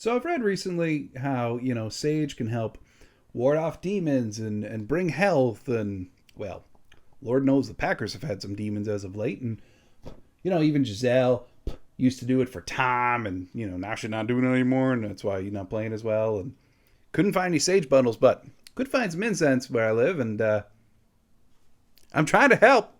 So I've read recently how, sage can help ward off demons and bring health and, well, Lord knows the Packers have had some demons as of late. And, even Giselle used to do it for Tom and, now she's not doing it anymore. And that's why you're not playing as well. And couldn't find any sage bundles, but could find some incense where I live. And I'm trying to help.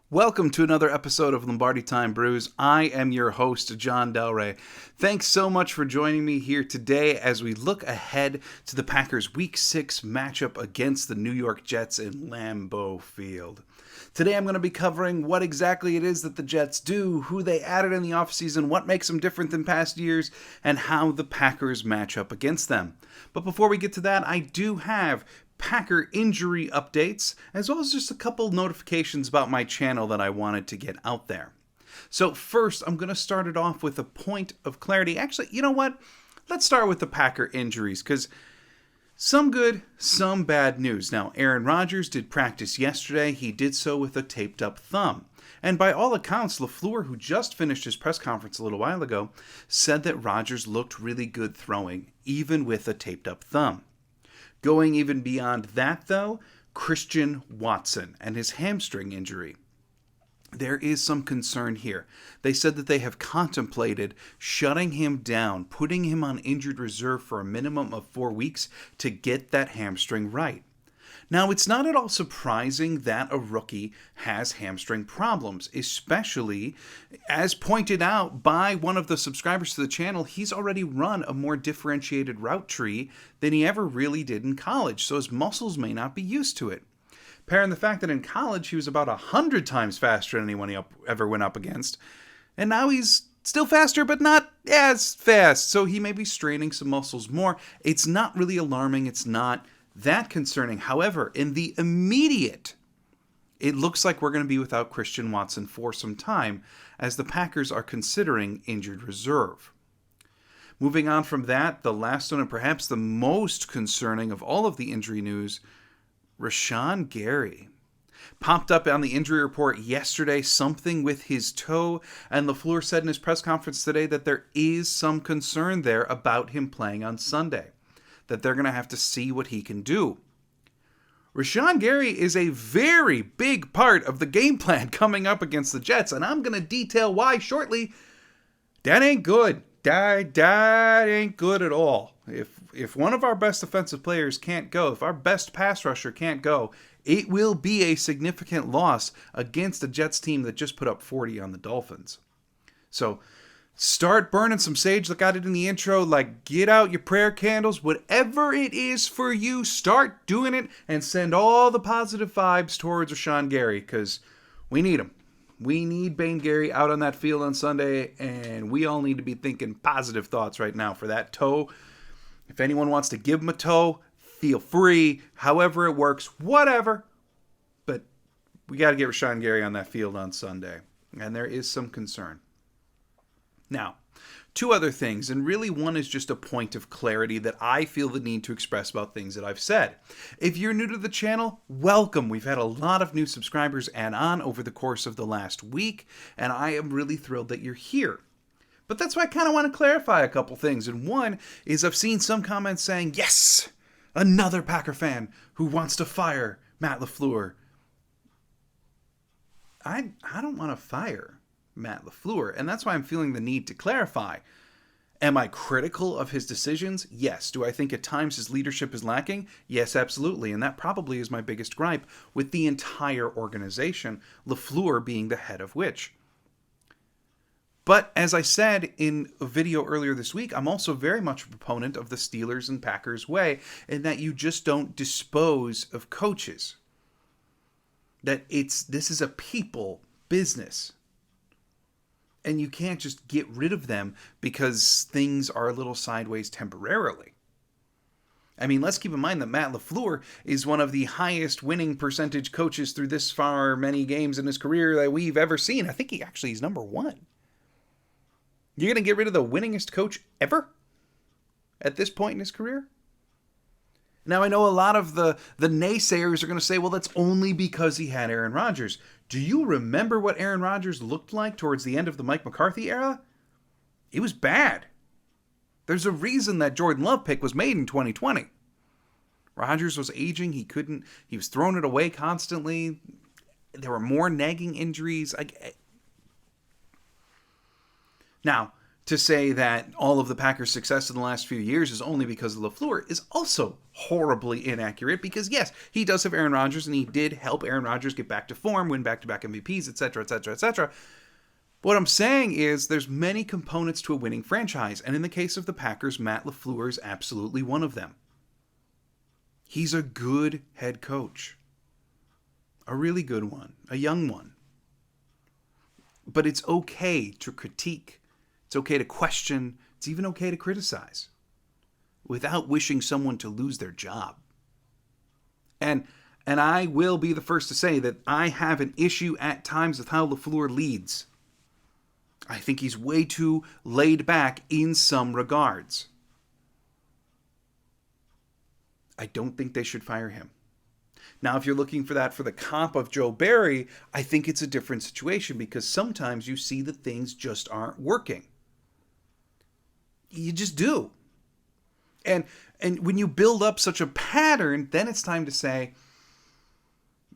Welcome to another episode of Lombardi Time Brews. I am your host, John Del Rey. Thanks so much for joining me here today as we look ahead to the Packers' Week 6 matchup against the New York Jets in Lambeau Field. Today I'm going to be covering what exactly it is that the Jets do, who they added in the offseason, what makes them different than past years, and how the Packers match up against them. But before we get to that, I do have Packer injury updates, as well as just a couple notifications about my channel that I wanted to get out there. So first, I'm going to start it off with a point of clarity. Actually, you know what? Let's start with the Packer injuries, because some good, some bad news. Now, Aaron Rodgers did practice yesterday. He did so with a taped up thumb. And by all accounts, LaFleur, who just finished his press conference a little while ago, said that Rodgers looked really good throwing, even with a taped up thumb. Going even beyond that, though, Christian Watson and his hamstring injury. There is some concern here. They said that they have contemplated shutting him down, putting him on injured reserve for a minimum of 4 weeks to get that hamstring right. Now, it's not at all surprising that a rookie has hamstring problems, especially, as pointed out by one of the subscribers to the channel, he's already run a more differentiated route tree than he ever really did in college, so his muscles may not be used to it. Pair in the fact that in college he was about 100 times faster than anyone he ever went up against, and now he's still faster, but not as fast, so he may be straining some muscles more. It's not really alarming, it's not that concerning. However, in the immediate, it looks like we're going to be without Christian Watson for some time as the Packers are considering injured reserve. Moving on from that, the last one and perhaps the most concerning of all of the injury news, Rashan Gary. Popped up on the injury report yesterday, something with his toe, and LaFleur said in his press conference today that there is some concern there about him playing on Sunday, that they're going to have to see what he can do. Rashan Gary is a very big part of the game plan coming up against the Jets, and I'm going to detail why shortly. That ain't good. That ain't good at all. If one of our best offensive players can't go, if our best pass rusher can't go, it will be a significant loss against a Jets team that just put up 40 on the Dolphins. So start burning some sage. Look at it in the intro. Like, get out your prayer candles. Whatever it is for you, start doing it and send all the positive vibes towards Rashan Gary, because we need him. We need Bane Gary out on that field on Sunday, and we all need to be thinking positive thoughts right now for that toe. If anyone wants to give him a toe, feel free. However it works, whatever. But we got to get Rashan Gary on that field on Sunday, and there is some concern. Now, two other things, and really one is just a point of clarity that I feel the need to express about things that I've said. If you're new to the channel, welcome. We've had a lot of new subscribers add on over the course of the last week, and I am really thrilled that you're here. But that's why I kind of want to clarify a couple things, and one is I've seen some comments saying, yes, another Packer fan who wants to fire Matt LaFleur. I don't want to fire Matt LaFleur, and that's why I'm feeling the need to clarify. Am I critical of his decisions? Yes. Do I think at times his leadership is lacking? Yes, absolutely, and that probably is my biggest gripe with the entire organization, LaFleur being the head of which. But as I said in a video earlier this week, I'm also very much a proponent of the Steelers and Packers way, in that you just don't dispose of coaches. That this is a people business. And you can't just get rid of them because things are a little sideways temporarily. I mean, let's keep in mind that Matt LaFleur is one of the highest winning percentage coaches through this far many games in his career that we've ever seen. I think he's number one. You're going to get rid of the winningest coach ever at this point in his career? Now, I know a lot of the naysayers are going to say, well, that's only because he had Aaron Rodgers. Do you remember what Aaron Rodgers looked like towards the end of the Mike McCarthy era? It was bad. There's a reason that Jordan Love pick was made in 2020. Rodgers was aging. He was throwing it away constantly. There were more nagging injuries. Now, to say that all of the Packers' success in the last few years is only because of LaFleur is also horribly inaccurate because, yes, he does have Aaron Rodgers, and he did help Aaron Rodgers get back to form, win back-to-back MVPs, etc., etc., etc. What I'm saying is there's many components to a winning franchise, and in the case of the Packers, Matt LaFleur is absolutely one of them. He's a good head coach. A really good one. A young one. But it's okay to critique. It's okay to question. It's even okay to criticize without wishing someone to lose their job. And I will be the first to say that I have an issue at times with how LaFleur leads. I think he's way too laid back in some regards. I don't think they should fire him. Now, if you're looking for that for the comp of Joe Barry, I think it's a different situation because sometimes you see that things just aren't working. You just do. And when you build up such a pattern, then it's time to say,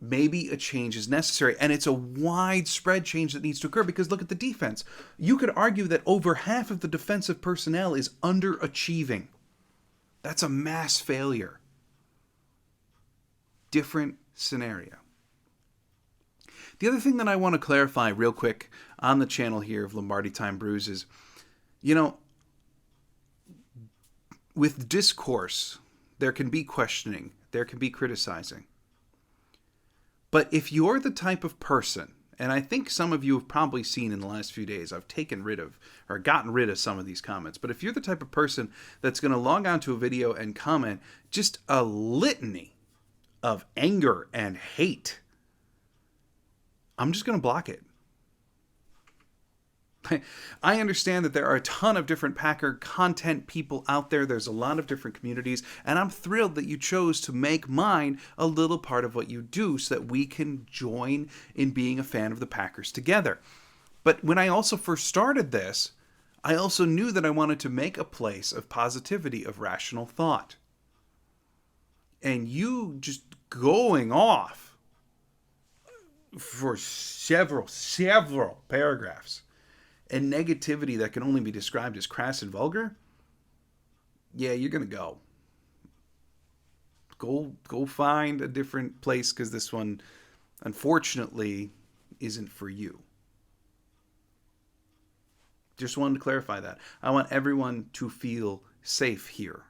maybe a change is necessary. And it's a widespread change that needs to occur because look at the defense. You could argue that over half of the defensive personnel is underachieving. That's a mass failure. Different scenario. The other thing that I want to clarify real quick on the channel here of Lombardi Time Brews is, with discourse, there can be questioning, there can be criticizing. But if you're the type of person, and I think some of you have probably seen in the last few days, I've gotten rid of some of these comments, but if you're the type of person that's going to log onto a video and comment just a litany of anger and hate, I'm just going to block it. I understand that there are a ton of different Packer content people out there. There's a lot of different communities, and I'm thrilled that you chose to make mine a little part of what you do so that we can join in being a fan of the Packers together. But when I also first started this, I also knew that I wanted to make a place of positivity, of rational thought. And you just going off for several paragraphs and negativity that can only be described as crass and vulgar, yeah, you're going to go find a different place because this one, unfortunately, isn't for you. Just wanted to clarify that. I want everyone to feel safe here.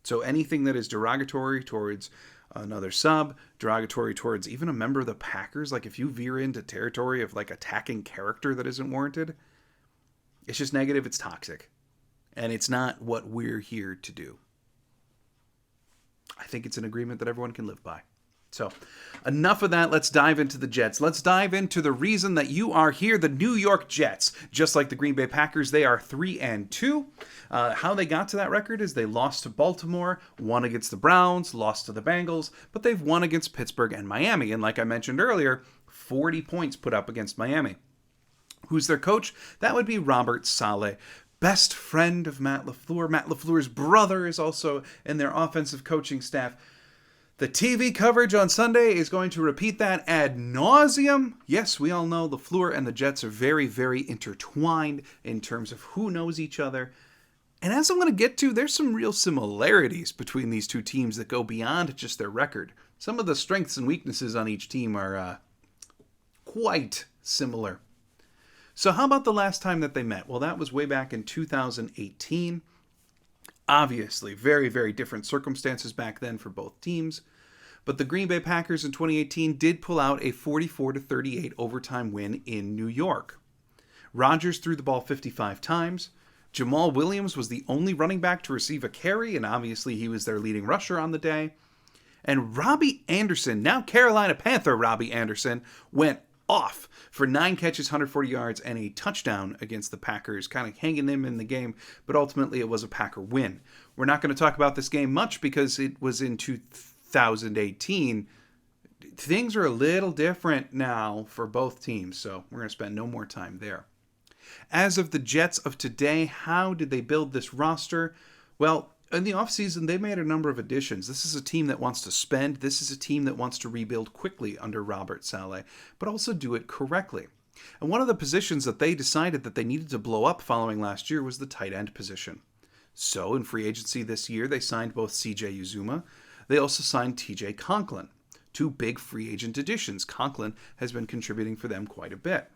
So anything that is derogatory towards another sub, derogatory towards even a member of the Packers, like if you veer into territory of like attacking character that isn't warranted, it's just negative, it's toxic. And it's not what we're here to do. I think it's an agreement that everyone can live by. So, enough of that. Let's dive into the Jets. Let's dive into the reason that you are here, the New York Jets. Just like the Green Bay Packers, they are 3-2. How they got to that record is they lost to Baltimore, won against the Browns, lost to the Bengals, but they've won against Pittsburgh and Miami. And like I mentioned earlier, 40 points put up against Miami. Who's their coach? That would be Robert Saleh. Best friend of Matt LaFleur. Matt LaFleur's brother is also in their offensive coaching staff. The TV coverage on Sunday is going to repeat that ad nauseum. Yes, we all know LaFleur and the Jets are very, very intertwined in terms of who knows each other. And as I'm going to get to, there's some real similarities between these two teams that go beyond just their record. Some of the strengths and weaknesses on each team are quite similar. So how about the last time that they met? Well, that was way back in 2018. Obviously, very, very different circumstances back then for both teams. But the Green Bay Packers in 2018 did pull out a 44-38 overtime win in New York. Rodgers threw the ball 55 times. Jamal Williams was the only running back to receive a carry, and obviously he was their leading rusher on the day. And Robbie Anderson, now Carolina Panther Robbie Anderson, went off for 9 catches, 140 yards, and a touchdown against the Packers, kind of hanging them in the game, but ultimately it was a Packer win. We're not going to talk about this game much because it was in 2018. Things are a little different now for both teams, so we're going to spend no more time there. As of the Jets of today, how did they build this roster? Well, in the offseason, they made a number of additions. This is a team that wants to spend. This is a team that wants to rebuild quickly under Robert Saleh, but also do it correctly. And one of the positions that they decided that they needed to blow up following last year was the tight end position. So in free agency this year, they signed both CJ Uzomah. They also signed TJ Conklin. 2 big free agent additions. Conklin has been contributing for them quite a bit.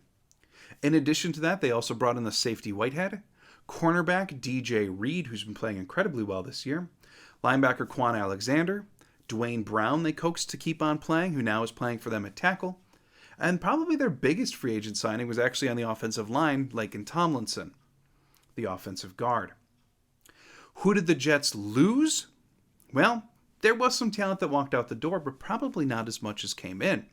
In addition to that, they also brought in the safety Whitehead, cornerback DJ Reed, who's been playing incredibly well this year, linebacker Quan Alexander, Dwayne Brown they coaxed to keep on playing, who now is playing for them at tackle, and probably their biggest free agent signing was actually on the offensive line, Laken Tomlinson, the offensive guard. Who did the Jets lose? Well, there was some talent that walked out the door, but probably not as much as came in.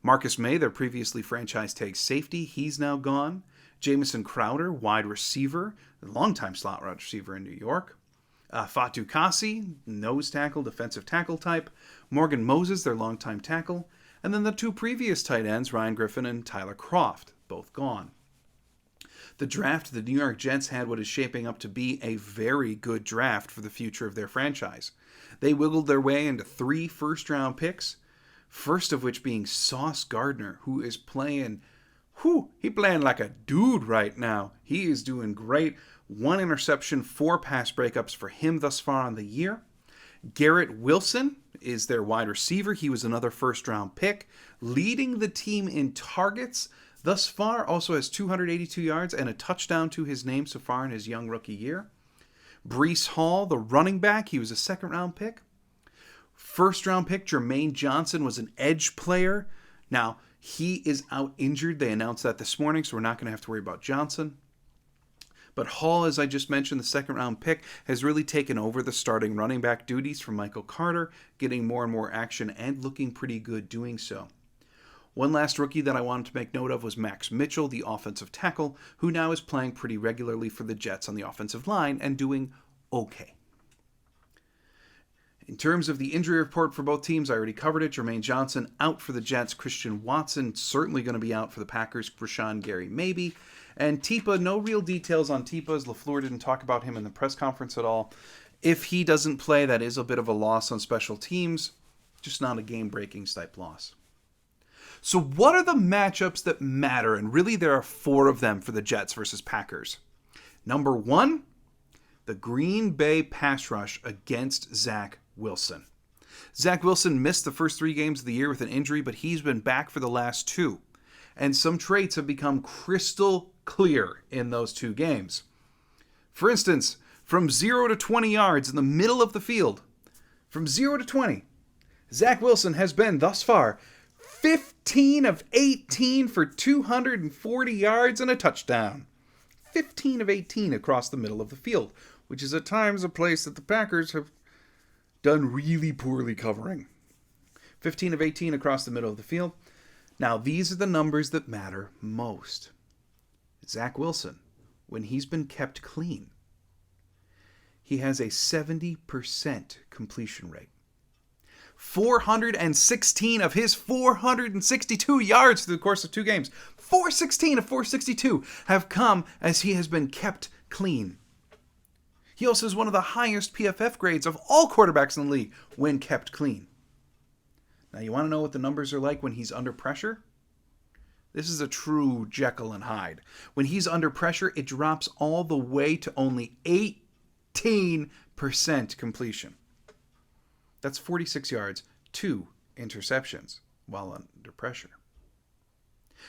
Marcus May, their previously franchise tag safety, he's now gone. Jamison Crowder, wide receiver, longtime slot wide receiver in New York. Fatou Kassi, nose tackle, defensive tackle type. Morgan Moses, their longtime tackle. And then the 2 previous tight ends, Ryan Griffin and Tyler Kroft, both gone. The draft, the New York Jets had what is shaping up to be a very good draft for the future of their franchise. They wiggled their way into 3 first-round picks, first of which being Sauce Gardner, who is playing, playing like a dude right now. He is doing great. 1 interception, 4 pass breakups for him thus far on the year. Garrett Wilson is their wide receiver. He was another first-round pick, leading the team in targets thus far. Also has 282 yards and a touchdown to his name so far in his young rookie year. Breece Hall, the running back, he was a second-round pick. First-round pick, Jermaine Johnson, was an edge player. Now, he is out injured. They announced that this morning, so we're not going to have to worry about Johnson. But Hall, as I just mentioned, the second-round pick, has really taken over the starting running back duties from Michael Carter, getting more and more action and looking pretty good doing so. One last rookie that I wanted to make note of was Max Mitchell, the offensive tackle, who now is playing pretty regularly for the Jets on the offensive line and doing okay. In terms of the injury report for both teams, I already covered it. Jermaine Johnson out for the Jets. Christian Watson certainly going to be out for the Packers. Rashan Gary maybe. And Tipa, no real details on Tipa, as LaFleur didn't talk about him in the press conference at all. If he doesn't play, that is a bit of a loss on special teams. Just not a game-breaking type loss. So what are the matchups that matter? And really there are 4 of them for the Jets versus Packers. Number 1, the Green Bay pass rush against Zach Wilson. Zach Wilson missed the first 3 games of the year with an injury, but he's been back for the last 2. And some traits have become crystal clear in those 2 games. For instance, from 0 to 20 yards in the middle of the field, from 0 to 20, Zach Wilson has been thus far 15 of 18 for 240 yards and a touchdown. 15 of 18 across the middle of the field, which is at times a place that the Packers have done really poorly covering. 15 of 18 across the middle of the field. Now, these are the numbers that matter most. Zach Wilson, when he's been kept clean, he has a 70% completion rate. 416 of his 462 yards through the course of 2 games, 416 of 462 have come as he has been kept clean. He also has one of the highest PFF grades of all quarterbacks in the league when kept clean. Now, you want to know what the numbers are like when he's under pressure? This is a true Jekyll and Hyde. When he's under pressure, it drops all the way to only 18% completion. That's 46 yards, 2 interceptions while under pressure.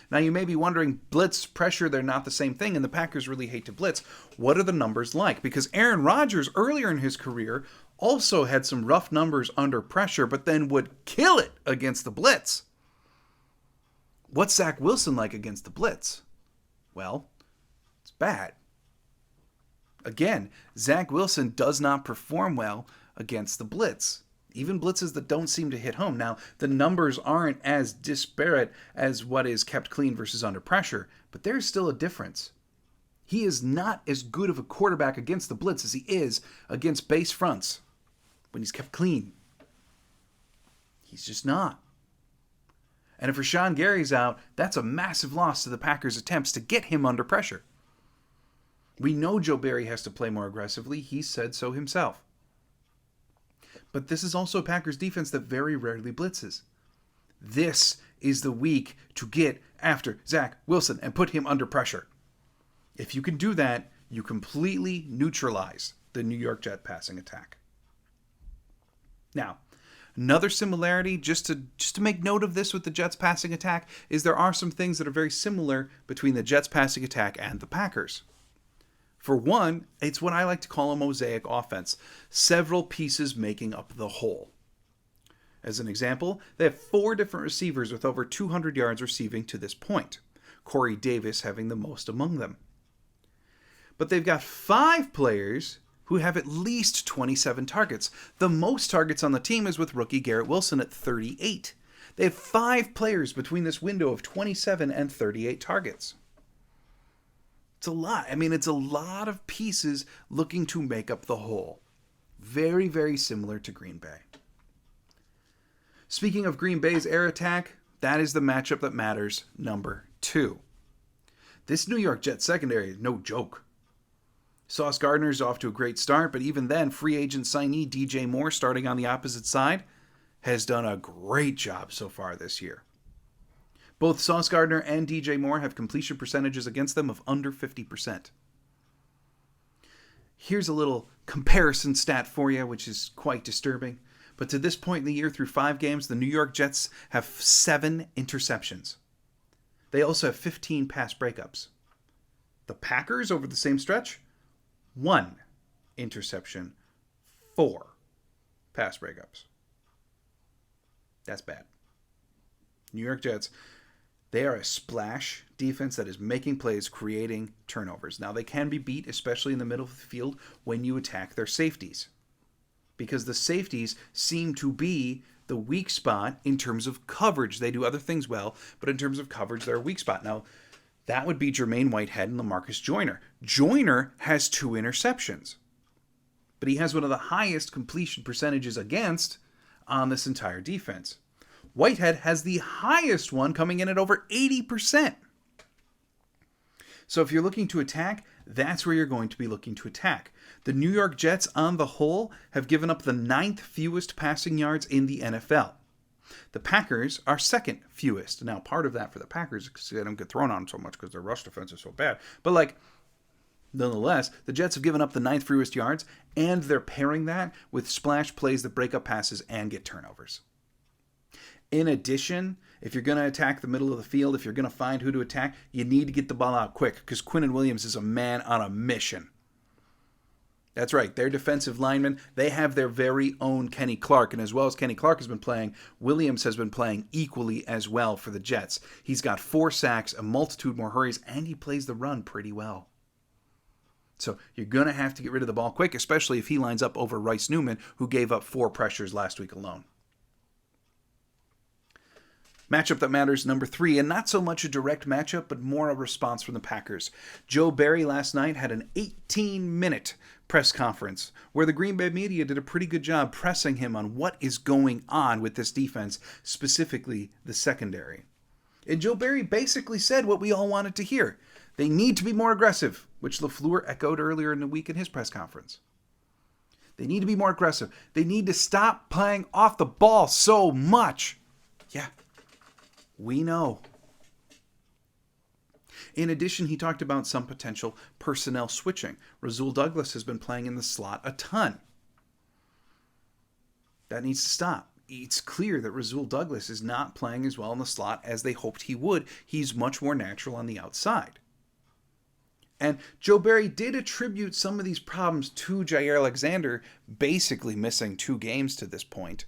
Now, you may be wondering, blitz, pressure, they're not the same thing, and the Packers really hate to blitz. What are the numbers like? Because Aaron Rodgers, earlier in his career, also had some rough numbers under pressure, but then would kill it against the blitz. What's Zach Wilson like against the blitz? Well, bad. Again, Zach Wilson does not perform well against the blitz. Even blitzes that don't seem to hit home. Now, the numbers aren't as disparate as what is kept clean versus under pressure, but there's still a difference. He is not as good of a quarterback against the blitz as he is against base fronts when he's kept clean. He's just not. And if Rashan Gary's out, that's a massive loss to the Packers' attempts to get him under pressure. We know Joe Barry has to play more aggressively. He said so himself. But this is also a Packers defense that very rarely blitzes. This is the week to get after Zach Wilson and put him under pressure. If you can do that, you completely neutralize the New York Jet passing attack. Now, another similarity, just to make note of this with the Jets passing attack, is there are some things that are very similar between the Jets passing attack and the Packers. For one, it's what I like to call a mosaic offense. Several pieces making up the whole. As an example, they have 4 different receivers with over 200 yards receiving to this point, Corey Davis having the most among them. But they've got 5 players who have at least 27 targets. The most targets on the team is with rookie Garrett Wilson at 38. They have 5 players between this window of 27 and 38 targets. It's a lot. I mean, it's a lot of pieces looking to make up the whole. Very, very similar to Green Bay. Speaking of Green Bay's air attack, that is the matchup that matters, number 2. This New York Jets secondary is no joke. Sauce Gardner's off to a great start, but even then, free agent signee DJ Moore, starting on the opposite side, has done a great job so far this year. Both Sauce Gardner and DJ Moore have completion percentages against them of under 50%. Here's a little comparison stat for you, which is quite disturbing. But to this point in the year, through 5 games, the New York Jets have 7 interceptions. They also have 15 pass breakups. The Packers, over the same stretch, 1 interception, 4 pass breakups. That's bad. New York Jets, they are a splash defense that is making plays, creating turnovers. Now, they can be beat, especially in the middle of the field, when you attack their safeties. Because the safeties seem to be the weak spot in terms of coverage. They do other things well, but in terms of coverage, they're a weak spot. Now, that would be Jermaine Whitehead and LaMarcus Joyner. Joyner has 2 interceptions, but he has one of the highest completion percentages against on this entire defense. Whitehead has the highest one, coming in at over 80%. So if you're looking to attack, that's where you're going to be looking to attack. The New York Jets, on the whole, have given up the 9th fewest passing yards in the NFL. The Packers are 2nd fewest. Now, part of that for the Packers, because they don't get thrown on so much because their rush defense is so bad. But, nonetheless, the Jets have given up the 9th fewest yards, and they're pairing that with splash plays that break up passes and get turnovers. In addition, if you're going to attack the middle of the field, if you're going to find who to attack, you need to get the ball out quick, because Quinnen Williams is a man on a mission. That's right, their defensive linemen, they have their very own Kenny Clark, and as well as Kenny Clark has been playing, Williams has been playing equally as well for the Jets. He's got 4 sacks, a multitude more hurries, and he plays the run pretty well. So you're going to have to get rid of the ball quick, especially if he lines up over Rice Newman, who gave up 4 pressures last week alone. Matchup that matters, number 3, and not so much a direct matchup, but more a response from the Packers. Joe Barry last night had an 18-minute press conference where the Green Bay media did a pretty good job pressing him on what is going on with this defense, specifically the secondary. And Joe Barry basically said what we all wanted to hear. They need to be more aggressive, which LaFleur echoed earlier in the week in his press conference. They need to be more aggressive. They need to stop playing off the ball so much. Yeah. We know. In addition, he talked about some potential personnel switching. Rasul Douglas has been playing in the slot a ton. That needs to stop. It's clear that Rasul Douglas is not playing as well in the slot as they hoped he would. He's much more natural on the outside. And Joe Barry did attribute some of these problems to Jair Alexander basically missing 2 games to this point.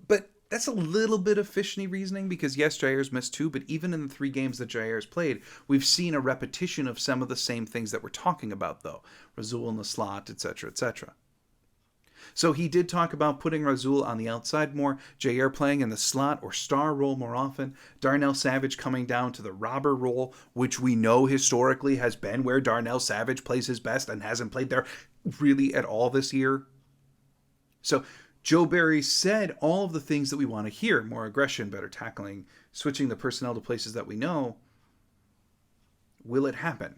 But That's a little bit of Fishney reasoning because, yes, Jair's missed 2, but even in the 3 games that Jair's played, we've seen a repetition of some of the same things that we're talking about, though. Rasul in the slot, etc., etc. So he did talk about putting Rasul on the outside more, Jair playing in the slot or star role more often, Darnell Savage coming down to the robber role, which we know historically has been where Darnell Savage plays his best and hasn't played there really at all this year. So Joe Barry said all of the things that we want to hear: more aggression, better tackling, switching the personnel to places that we know. Will it happen?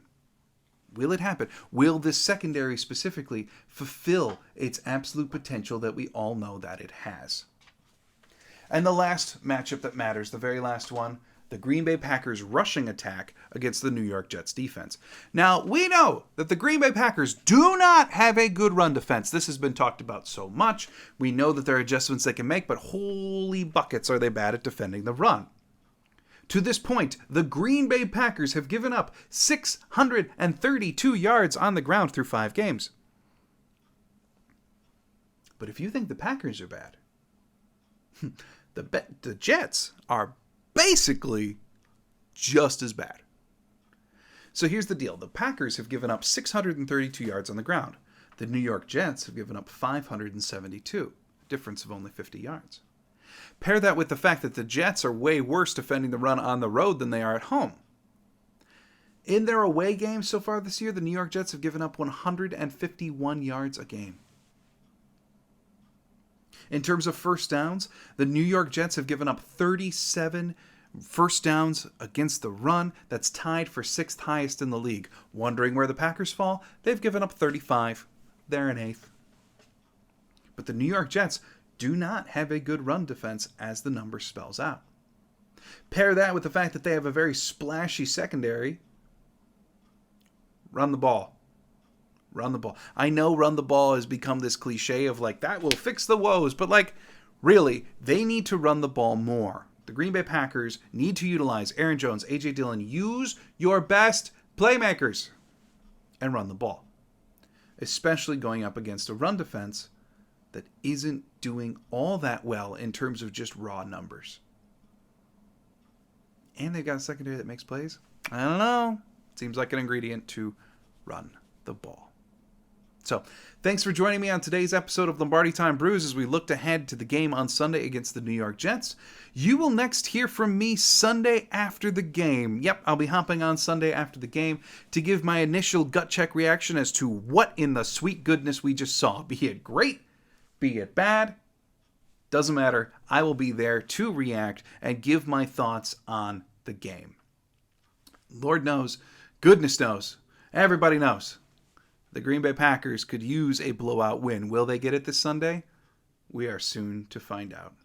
Will it happen? Will this secondary specifically fulfill its absolute potential that we all know that it has? And the last matchup that matters, the very last one, the Green Bay Packers rushing attack against the New York Jets defense. Now, we know that the Green Bay Packers do not have a good run defense. This has been talked about so much. We know that there are adjustments they can make, but holy buckets are they bad at defending the run. To this point, the Green Bay Packers have given up 632 yards on the ground through 5 games. But if you think the Packers are bad, the Jets are basically just as bad. So here's the deal. The Packers have given up 632 yards on the ground. The New York Jets have given up 572, a difference of only 50 yards. Pair that with the fact that the Jets are way worse defending the run on the road than they are at home. In their away games so far this year, the New York Jets have given up 151 yards a game. In terms of first downs, the New York Jets have given up 37 first downs against the run. That's tied for 6th highest in the league. Wondering where the Packers fall? They've given up 35. They're in 8th. But the New York Jets do not have a good run defense, as the number spells out. Pair that with the fact that they have a very splashy secondary. Run the ball. Run the ball. I know run the ball has become this cliche of like, that will fix the woes, but like, really, they need to run the ball more. The Green Bay Packers need to utilize Aaron Jones, A.J. Dillon. Use your best playmakers and run the ball, especially going up against a run defense that isn't doing all that well in terms of just raw numbers. And they've got a secondary that makes plays. I don't know. Seems like an ingredient to run the ball. So, thanks for joining me on today's episode of Lombardi Time Brews as we looked ahead to the game on Sunday against the New York Jets. You will next hear from me Sunday after the game. Yep, I'll be hopping on Sunday after the game to give my initial gut check reaction as to what in the sweet goodness we just saw. Be it great, be it bad, doesn't matter. I will be there to react and give my thoughts on the game. Lord knows, goodness knows, everybody knows. The Green Bay Packers could use a blowout win. Will they get it this Sunday? We are soon to find out.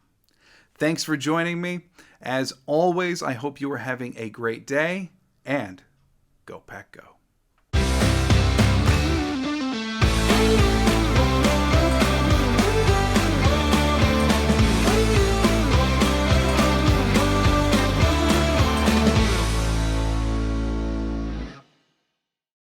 Thanks for joining me. As always, I hope you are having a great day, and go Pack Go.